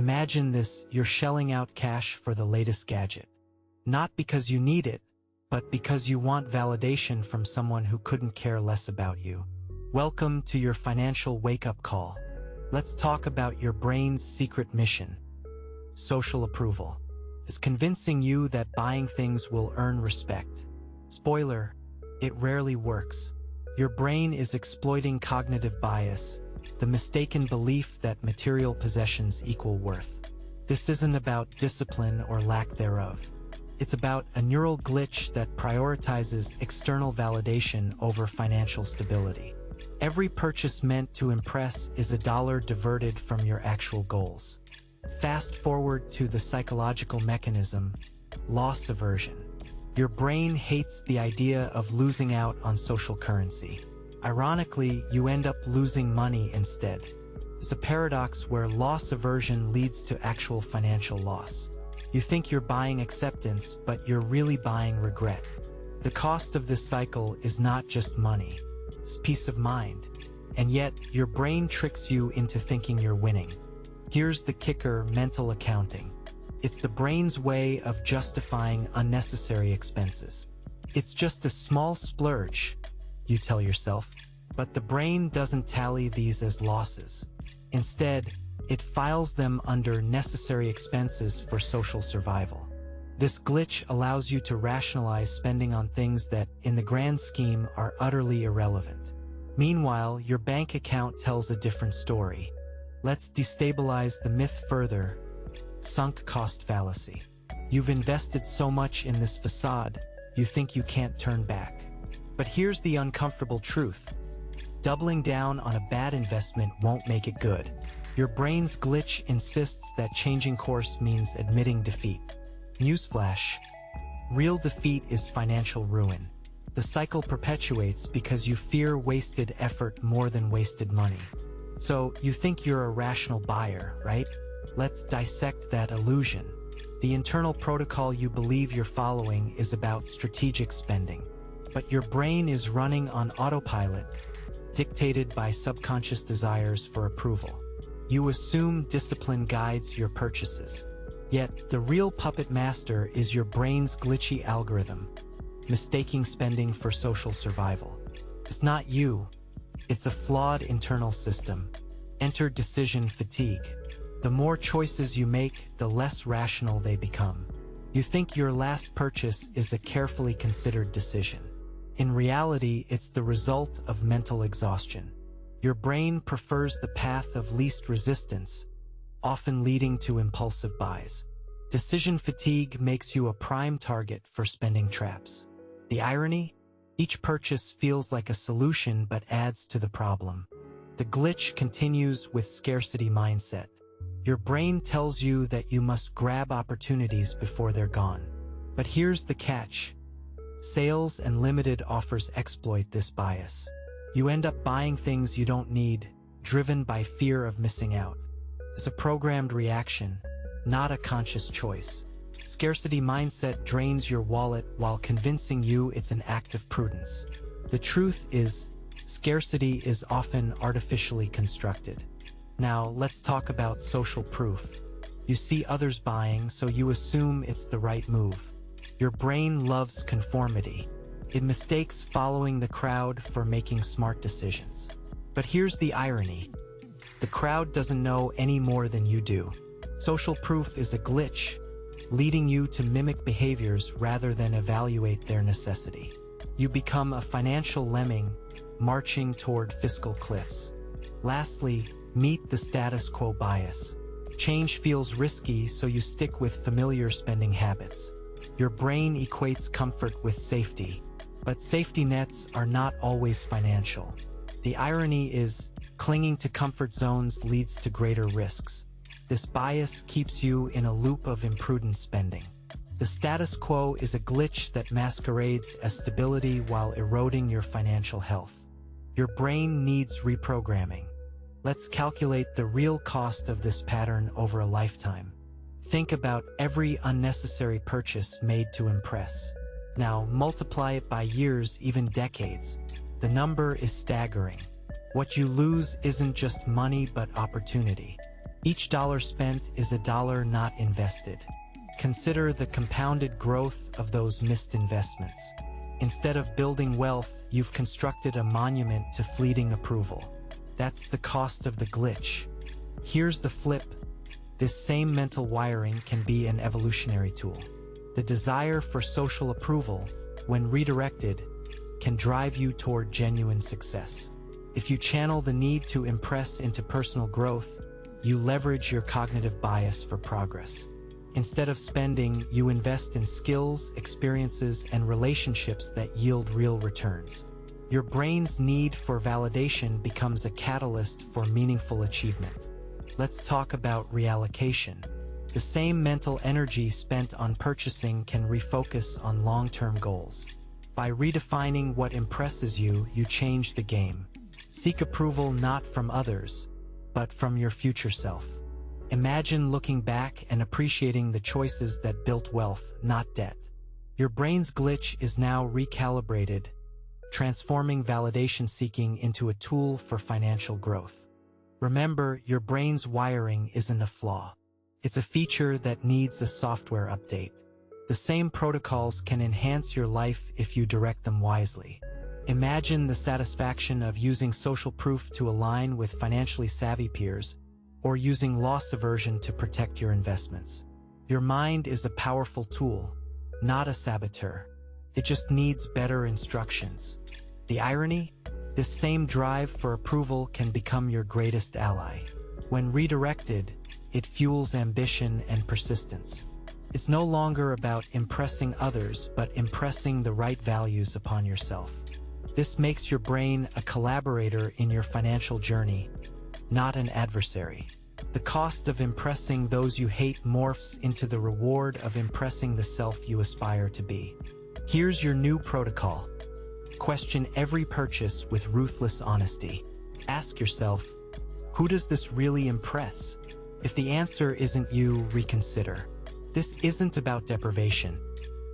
Imagine this: you're shelling out cash for the latest gadget. Not because you need it, but because you want validation from someone who couldn't care less about you. Welcome to your financial wake-up call. Let's talk about your brain's secret mission. Social approval. It's convincing you that buying things will earn respect. Spoiler, it rarely works. Your brain is exploiting cognitive bias, the mistaken belief that material possessions equal worth. This isn't about discipline or lack thereof. It's about a neural glitch that prioritizes external validation over financial stability. Every purchase meant to impress is a dollar diverted from your actual goals. Fast forward to the psychological mechanism, loss aversion. Your brain hates the idea of losing out on social currency. Ironically, you end up losing money instead. It's a paradox where loss aversion leads to actual financial loss. You think you're buying acceptance, but you're really buying regret. The cost of this cycle is not just money, it's peace of mind. And yet, your brain tricks you into thinking you're winning. Here's the kicker: mental accounting. It's the brain's way of justifying unnecessary expenses. It's just a small splurge, you tell yourself, but the brain doesn't tally these as losses. Instead, it files them under necessary expenses for social survival. This glitch allows you to rationalize spending on things that, in the grand scheme, are utterly irrelevant. Meanwhile, your bank account tells a different story. Let's destabilize the myth further. Sunk cost fallacy. You've invested so much in this facade, you think you can't turn back. But here's the uncomfortable truth. Doubling down on a bad investment won't make it good. Your brain's glitch insists that changing course means admitting defeat. Newsflash: real defeat is financial ruin. The cycle perpetuates because you fear wasted effort more than wasted money. So, you think you're a rational buyer, right? Let's dissect that illusion. The internal protocol you believe you're following is about strategic spending. But your brain is running on autopilot, dictated by subconscious desires for approval. You assume discipline guides your purchases. Yet, the real puppet master is your brain's glitchy algorithm, mistaking spending for social survival. It's not you. It's a flawed internal system. Enter decision fatigue. The more choices you make, the less rational they become. You think your last purchase is a carefully considered decision. In reality, it's the result of mental exhaustion. Your brain prefers the path of least resistance, often leading to impulsive buys. Decision fatigue makes you a prime target for spending traps. The irony? Each purchase feels like a solution but adds to the problem. The glitch continues with scarcity mindset. Your brain tells you that you must grab opportunities before they're gone. But here's the catch. Sales and limited offers exploit this bias. You end up buying things you don't need, driven by fear of missing out. It's a programmed reaction, not a conscious choice. Scarcity mindset drains your wallet while convincing you it's an act of prudence. The truth is, scarcity is often artificially constructed. Now, let's talk about social proof. You see others buying, so you assume it's the right move. Your brain loves conformity. It mistakes following the crowd for making smart decisions. But here's the irony. The crowd doesn't know any more than you do. Social proof is a glitch, leading you to mimic behaviors rather than evaluate their necessity. You become a financial lemming, marching toward fiscal cliffs. Lastly, meet the status quo bias. Change feels risky, so you stick with familiar spending habits. Your brain equates comfort with safety, but safety nets are not always financial. The irony is, clinging to comfort zones leads to greater risks. This bias keeps you in a loop of imprudent spending. The status quo is a glitch that masquerades as stability while eroding your financial health. Your brain needs reprogramming. Let's calculate the real cost of this pattern over a lifetime. Think about every unnecessary purchase made to impress. Now, multiply it by years, even decades. The number is staggering. What you lose isn't just money but opportunity. Each dollar spent is a dollar not invested. Consider the compounded growth of those missed investments. Instead of building wealth, you've constructed a monument to fleeting approval. That's the cost of the glitch. Here's the flip. This same mental wiring can be an evolutionary tool. The desire for social approval, when redirected, can drive you toward genuine success. If you channel the need to impress into personal growth, you leverage your cognitive bias for progress. Instead of spending, you invest in skills, experiences, and relationships that yield real returns. Your brain's need for validation becomes a catalyst for meaningful achievement. Let's talk about reallocation. The same mental energy spent on purchasing can refocus on long-term goals. By redefining what impresses you, you change the game. Seek approval not from others, but from your future self. Imagine looking back and appreciating the choices that built wealth, not debt. Your brain's glitch is now recalibrated, transforming validation seeking into a tool for financial growth. Remember, your brain's wiring isn't a flaw. It's a feature that needs a software update. The same protocols can enhance your life if you direct them wisely. Imagine the satisfaction of using social proof to align with financially savvy peers, or using loss aversion to protect your investments. Your mind is a powerful tool, not a saboteur. It just needs better instructions. The irony? This same drive for approval can become your greatest ally. When redirected, it fuels ambition and persistence. It's no longer about impressing others, but impressing the right values upon yourself. This makes your brain a collaborator in your financial journey, not an adversary. The cost of impressing those you hate morphs into the reward of impressing the self you aspire to be. Here's your new protocol. Question every purchase with ruthless honesty. Ask yourself, who does this really impress? If the answer isn't you, reconsider. This isn't about deprivation.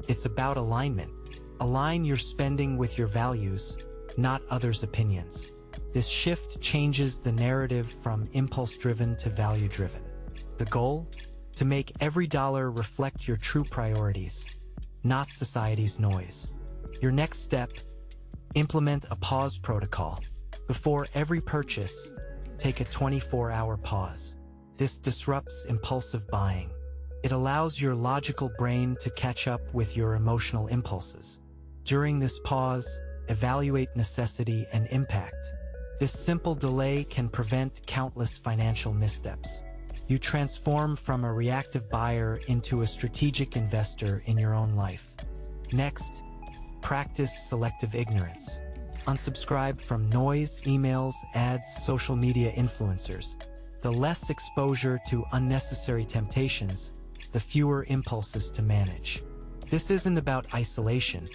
It's about alignment. Align your spending with your values, not others' opinions. This shift changes the narrative from impulse-driven to value-driven. The goal? To make every dollar reflect your true priorities, not society's noise. Your next step? Implement a pause protocol. Before every purchase, take a 24-hour pause. This disrupts impulsive buying. It allows your logical brain to catch up with your emotional impulses. During this pause, evaluate necessity and impact. This simple delay can prevent countless financial missteps. You transform from a reactive buyer into a strategic investor in your own life. Next, practice selective ignorance. Unsubscribe from noise, emails, ads, social media influencers. The less exposure to unnecessary temptations, the fewer impulses to manage. This isn't about isolation.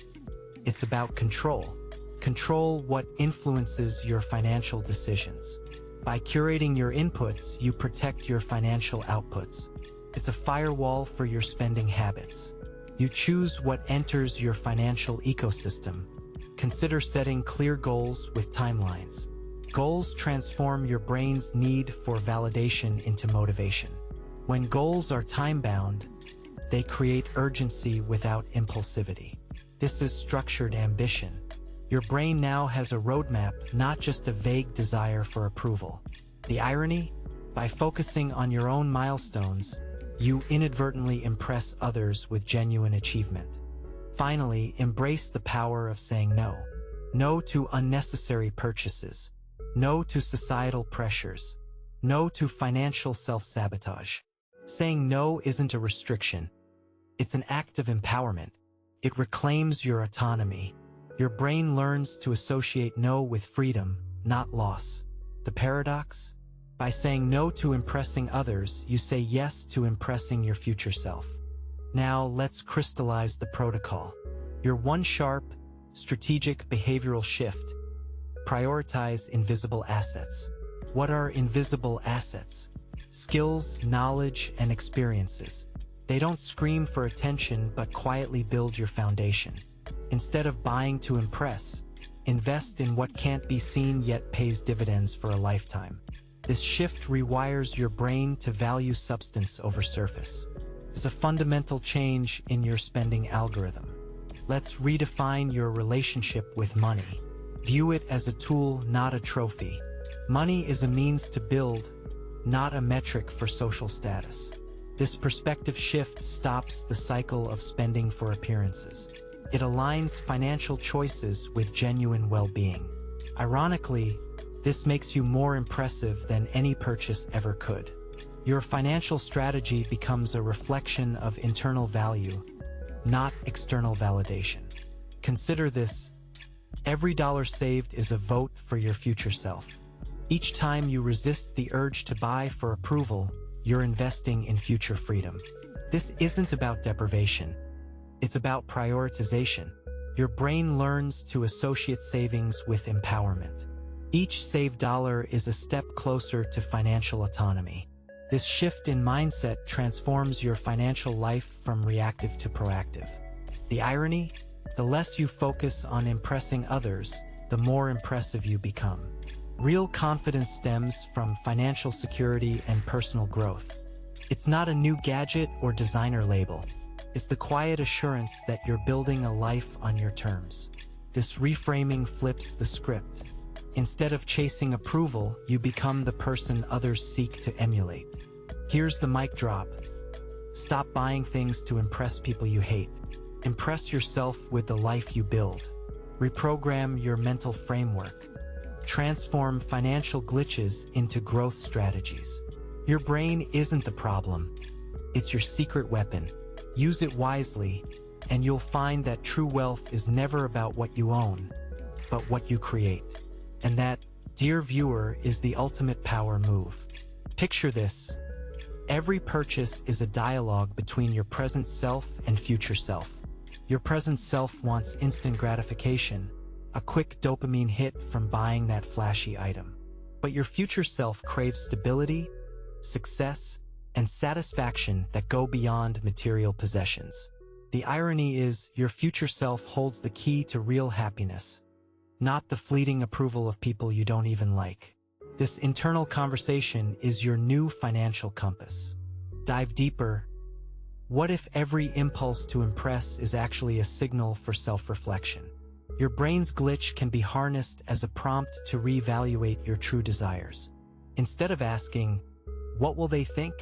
It's about control. Control what influences your financial decisions. By curating your inputs, you protect your financial outputs. It's a firewall for your spending habits. You choose what enters your financial ecosystem. Consider setting clear goals with timelines. Goals transform your brain's need for validation into motivation. When goals are time-bound, they create urgency without impulsivity. This is structured ambition. Your brain now has a roadmap, not just a vague desire for approval. The irony? By focusing on your own milestones, you inadvertently impress others with genuine achievement. Finally, embrace the power of saying no. No to unnecessary purchases. No to societal pressures. No to financial self-sabotage. Saying no isn't a restriction. It's an act of empowerment. It reclaims your autonomy. Your brain learns to associate no with freedom, not loss. The paradox? By saying no to impressing others, you say yes to impressing your future self. Now let's crystallize the protocol. Your one sharp, strategic behavioral shift. Prioritize invisible assets. What are invisible assets? Skills, knowledge, and experiences. They don't scream for attention but quietly build your foundation. Instead of buying to impress, invest in what can't be seen yet pays dividends for a lifetime. This shift rewires your brain to value substance over surface. It's a fundamental change in your spending algorithm. Let's redefine your relationship with money. View it as a tool, not a trophy. Money is a means to build, not a metric for social status. This perspective shift stops the cycle of spending for appearances. It aligns financial choices with genuine well-being. Ironically, this makes you more impressive than any purchase ever could. Your financial strategy becomes a reflection of internal value, not external validation. Consider this: every dollar saved is a vote for your future self. Each time you resist the urge to buy for approval, you're investing in future freedom. This isn't about deprivation. It's about prioritization. Your brain learns to associate savings with empowerment. Each saved dollar is a step closer to financial autonomy. This shift in mindset transforms your financial life from reactive to proactive. The irony? The less you focus on impressing others, the more impressive you become. Real confidence stems from financial security and personal growth. It's not a new gadget or designer label. It's the quiet assurance that you're building a life on your terms. This reframing flips the script. Instead of chasing approval, you become the person others seek to emulate. Here's the mic drop. Stop buying things to impress people you hate. Impress yourself with the life you build. Reprogram your mental framework. Transform financial glitches into growth strategies. Your brain isn't the problem. It's your secret weapon. Use it wisely, and you'll find that true wealth is never about what you own, but what you create. And that, dear viewer, is the ultimate power move. Picture this. Every purchase is a dialogue between your present self and future self. Your present self wants instant gratification, a quick dopamine hit from buying that flashy item. But your future self craves stability, success, and satisfaction that go beyond material possessions. The irony is, your future self holds the key to real happiness, not the fleeting approval of people you don't even like. This internal conversation is your new financial compass. Dive deeper. What if every impulse to impress is actually a signal for self-reflection? Your brain's glitch can be harnessed as a prompt to reevaluate your true desires. Instead of asking, "What will they think?"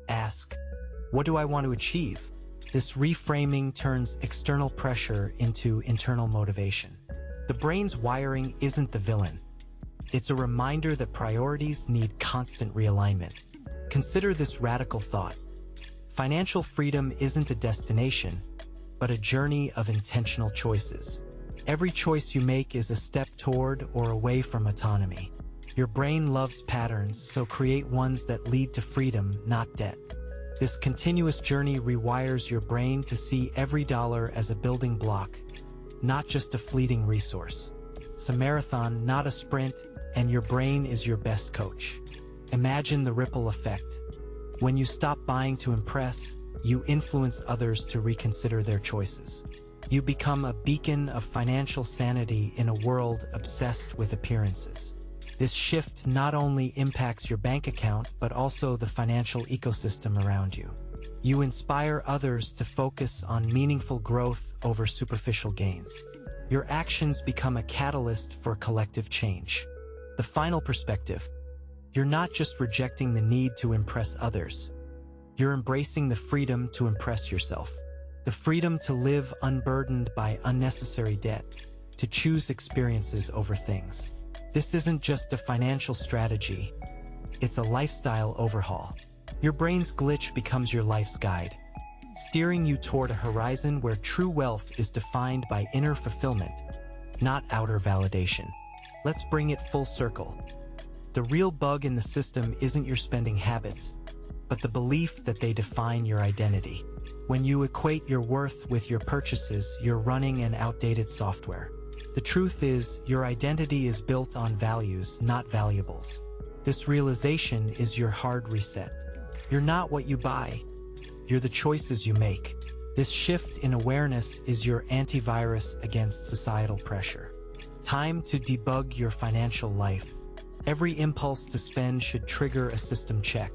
ask, "What do I want to achieve?" This reframing turns external pressure into internal motivation. The brain's wiring isn't the villain. It's a reminder that priorities need constant realignment. Consider this radical thought. Financial freedom isn't a destination, but a journey of intentional choices. Every choice you make is a step toward or away from autonomy. Your brain loves patterns, so create ones that lead to freedom, not debt. This continuous journey rewires your brain to see every dollar as a building block, not just a fleeting resource. It's a marathon, not a sprint, and your brain is your best coach. Imagine the ripple effect. When you stop buying to impress, you influence others to reconsider their choices. You become a beacon of financial sanity in a world obsessed with appearances. This shift not only impacts your bank account, but also the financial ecosystem around you. You inspire others to focus on meaningful growth over superficial gains. Your actions become a catalyst for collective change. The final perspective: you're not just rejecting the need to impress others. You're embracing the freedom to impress yourself. The freedom to live unburdened by unnecessary debt, to choose experiences over things. This isn't just a financial strategy, it's a lifestyle overhaul. Your brain's glitch becomes your life's guide, steering you toward a horizon where true wealth is defined by inner fulfillment, not outer validation. Let's bring it full circle. The real bug in the system isn't your spending habits, but the belief that they define your identity. When you equate your worth with your purchases, you're running an outdated software. The truth is, your identity is built on values, not valuables. This realization is your hard reset. You're not what you buy. You're the choices you make. This shift in awareness is your antivirus against societal pressure. Time to debug your financial life. Every impulse to spend should trigger a system check.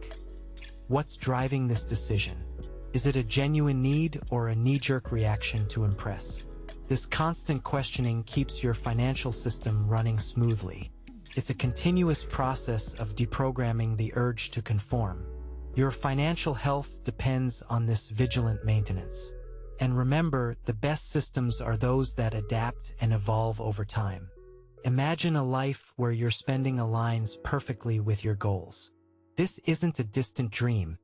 What's driving this decision? Is it a genuine need or a knee-jerk reaction to impress? This constant questioning keeps your financial system running smoothly. It's a continuous process of deprogramming the urge to conform. Your financial health depends on this vigilant maintenance. And remember, the best systems are those that adapt and evolve over time. Imagine a life where your spending aligns perfectly with your goals. This isn't a distant dream.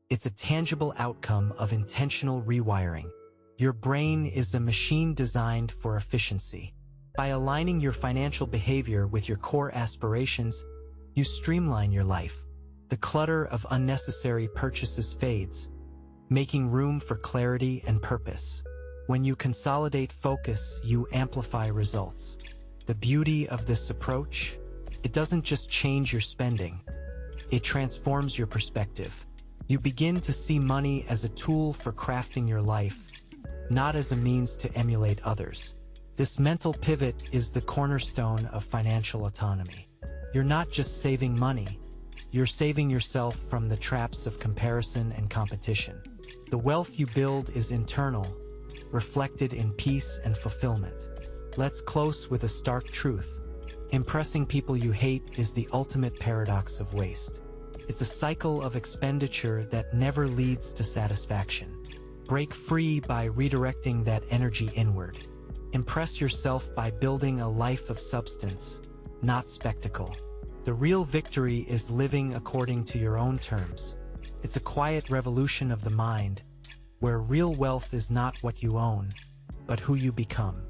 It's a tangible outcome of intentional rewiring. Your brain is a machine designed for efficiency. By aligning your financial behavior with your core aspirations, you streamline your life. The clutter of unnecessary purchases fades, making room for clarity and purpose. When you consolidate focus, you amplify results. The beauty of this approach, it doesn't just change your spending, it transforms your perspective. You begin to see money as a tool for crafting your life, not as a means to emulate others. This mental pivot is the cornerstone of financial autonomy. You're not just saving money, you're saving yourself from the traps of comparison and competition. The wealth you build is internal, reflected in peace and fulfillment. Let's close with a stark truth. Impressing people you hate is the ultimate paradox of waste. It's a cycle of expenditure that never leads to satisfaction. Break free by redirecting that energy inward. Impress yourself by building a life of substance, not spectacle. The real victory is living according to your own terms. It's a quiet revolution of the mind, where real wealth is not what you own, but who you become.